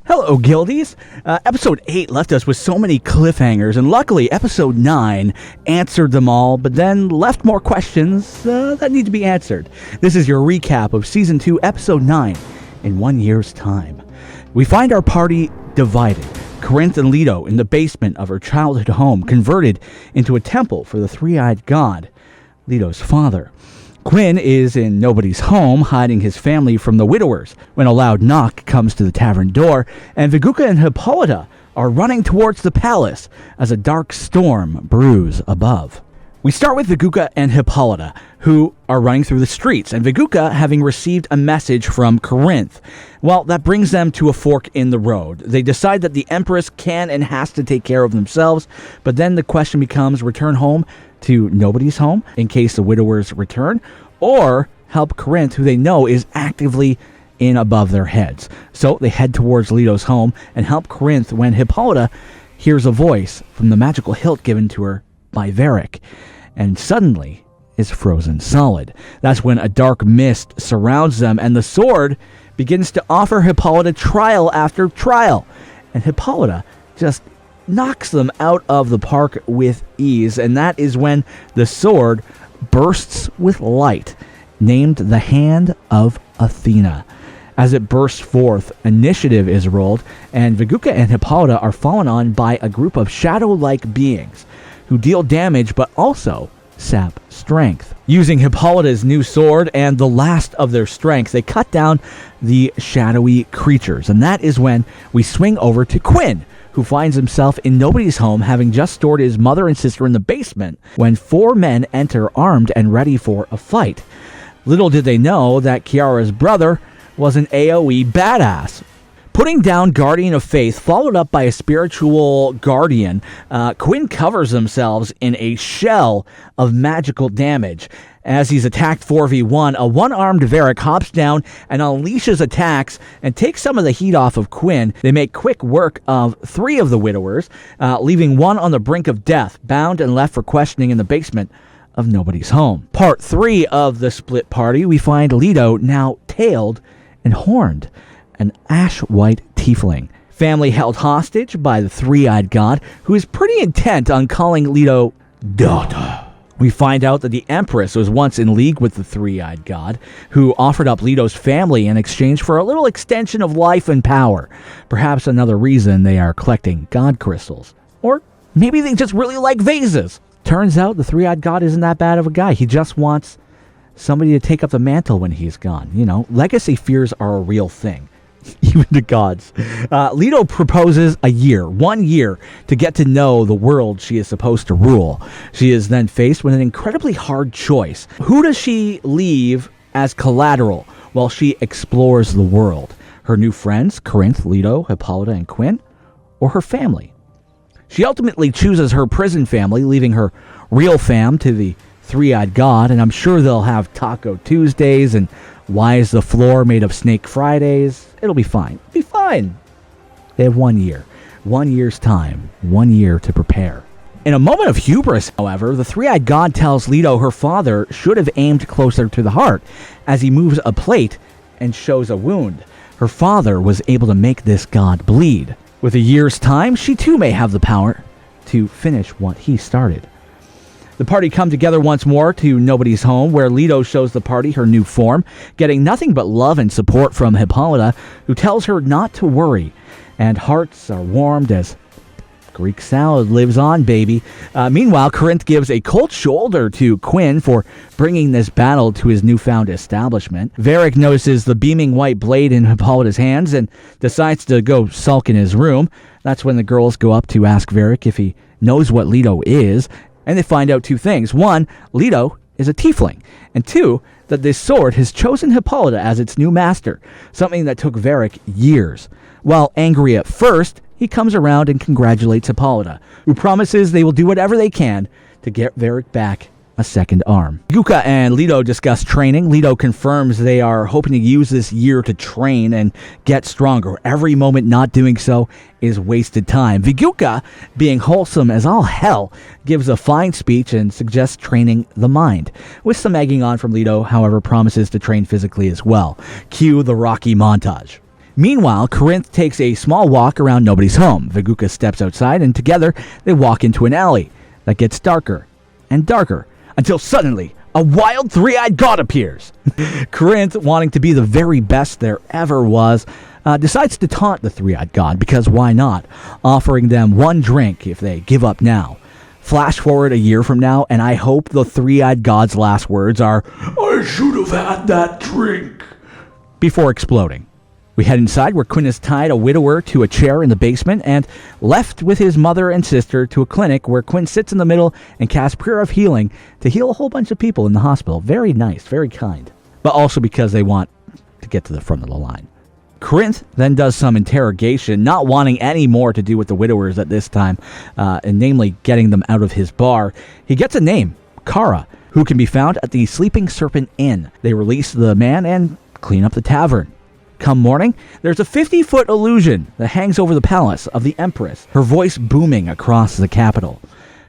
Hello, Guildies! Episode 8 left us with so many cliffhangers, and luckily Episode 9 answered them all, but then left more questions that need to be answered. This is your recap of Season 2, Episode 9, in 1 year's time. We find our party divided. Corinth and Leto in the basement of her childhood home, converted into a temple for the three-eyed god, Leto's father. Quinn is in nobody's home, hiding his family from the widowers, when a loud knock comes to the tavern door, and Viguka and Hippolyta are running towards the palace as a dark storm brews above. We start with Viguka and Hippolyta, who are running through the streets, and Viguka having received a message from Corinth. Well, that brings them to a fork in the road. They decide that the Empress can and has to take care of themselves, but then the question becomes return home to nobody's home in case the widowers return, or help Corinth, who they know is actively in above their heads. So they head towards Leto's home and help Corinth when Hippolyta hears a voice from the magical hilt given to her by Varric, and suddenly is frozen solid. That's when a dark mist surrounds them, and the sword begins to offer Hippolyta trial after trial, and Hippolyta just knocks them out of the park with ease, and that is when the sword bursts with light, named the Hand of Athena. As it bursts forth, initiative is rolled, and Viguka and Hippolyta are fallen on by a group of shadow-like beings who deal damage but also sap strength. Using Hippolyta's new sword and the last of their strength, they cut down the shadowy creatures, and that is when we swing over to Quinn, who finds himself in nobody's home, having just stored his mother and sister in the basement, when 4 men enter armed and ready for a fight. Little did they know that Kiara's brother was an AoE badass. Putting down Guardian of Faith, followed up by a spiritual guardian, Quinn covers themselves in a shell of magical damage. As he's attacked 4v1, a one-armed Varric hops down and unleashes attacks and takes some of the heat off of Quinn. They make quick work of 3 of the widowers, leaving one on the brink of death, bound and left for questioning in the basement of nobody's home. Part 3 of the split party, we find Leto now tailed and horned, an ash-white tiefling. Family held hostage by the three-eyed god, who is pretty intent on calling Leto daughter. We find out that the Empress was once in league with the three-eyed god, who offered up Leto's family in exchange for a little extension of life and power. Perhaps another reason they are collecting god crystals. Or maybe they just really like vases. Turns out the three-eyed god isn't that bad of a guy. He just wants somebody to take up the mantle when he's gone. You know, legacy fears are a real thing. Even the gods. Leto proposes 1 year, to get to know the world she is supposed to rule. She is then faced with an incredibly hard choice. Who does she leave as collateral while she explores the world? Her new friends, Corinth, Leto, Hippolyta, and Quinn? Or her family? She ultimately chooses her prison family, leaving her real fam to the three-eyed god, and I'm sure they'll have Taco Tuesdays and why is the floor made of Snake Fridays? It'll be fine. It'll be fine. They have 1 year. 1 year's time. 1 year to prepare. In a moment of hubris, however, the three-eyed god tells Leto her father should have aimed closer to the heart as he moves a plate and shows a wound. Her father was able to make this god bleed. With a year's time, she too may have the power to finish what he started. The party come together once more to nobody's home, where Leto shows the party her new form, getting nothing but love and support from Hippolyta, who tells her not to worry, and hearts are warmed as Greek salad lives on, baby. Meanwhile, Corinth gives a cold shoulder to Quinn for bringing this battle to his newfound establishment. Varric notices the beaming white blade in Hippolyta's hands and decides to go sulk in his room. That's when the girls go up to ask Varric if he knows what Leto is, and they find out 2 things. 1, Leto is a tiefling, and 2, that this sword has chosen Hippolyta as its new master, something that took Varric years. While angry at first, he comes around and congratulates Hippolyta, who promises they will do whatever they can to get Varric back a second arm. Viguka and Leto discuss training. Leto confirms they are hoping to use this year to train and get stronger. Every moment not doing so is wasted time. Viguka, being wholesome as all hell, gives a fine speech and suggests training the mind. With some egging on from Leto, however, promises to train physically as well. Cue the Rocky montage. Meanwhile, Corinth takes a small walk around nobody's home. Viguka steps outside, and together they walk into an alley that gets darker and darker until suddenly a wild three-eyed god appears. Corinth, wanting to be the very best there ever was, decides to taunt the three-eyed god, because why not, offering them one drink if they give up now. Flash forward a year from now, and I hope the three-eyed god's last words are, "I should have had that drink," before exploding. We head inside, where Quinn has tied a widower to a chair in the basement and left with his mother and sister to a clinic where Quinn sits in the middle and casts prayer of healing to heal a whole bunch of people in the hospital. Very nice, very kind. But also because they want to get to the front of the line. Corinth then does some interrogation, not wanting any more to do with the widowers at this time, and namely getting them out of his bar. He gets a name, Kara, who can be found at the Sleeping Serpent Inn. They release the man and clean up the tavern. Come morning, there's a 50-foot illusion that hangs over the palace of the Empress, her voice booming across the capital,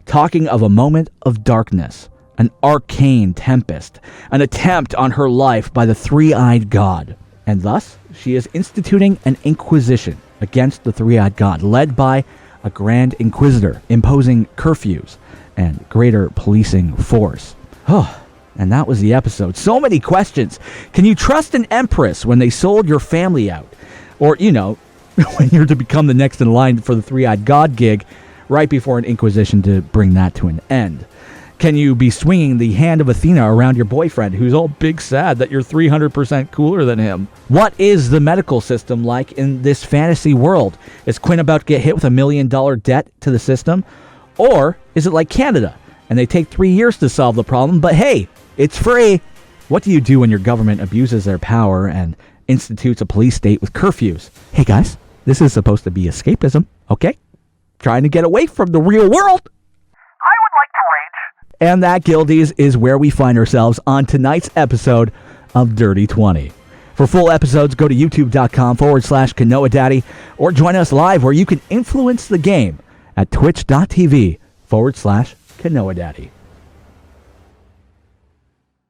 talking of a moment of darkness, an arcane tempest, an attempt on her life by the three-eyed god. And thus, she is instituting an inquisition against the three-eyed god, led by a Grand Inquisitor, imposing curfews and greater policing force. And that was the episode. So many questions. Can you trust an empress when they sold your family out? Or, when you're to become the next in line for the three-eyed god gig, right before an inquisition to bring that to an end? Can you be swinging the hand of Athena around your boyfriend who's all big sad that you're 300% cooler than him? What is the medical system like in this fantasy world? Is Quinn about to get hit with $1 million debt to the system? Or is it like Canada, and they take 3 years to solve the problem, but hey, it's free. What do you do when your government abuses their power and institutes a police state with curfews? Hey guys, this is supposed to be escapism, okay? Trying to get away from the real world. I would like to rage. And that, Guildies, is where we find ourselves on tonight's episode of Dirty 20. For full episodes, go to youtube.com/Kanoa Daddy, or join us live where you can influence the game at twitch.tv/Kanoa Daddy.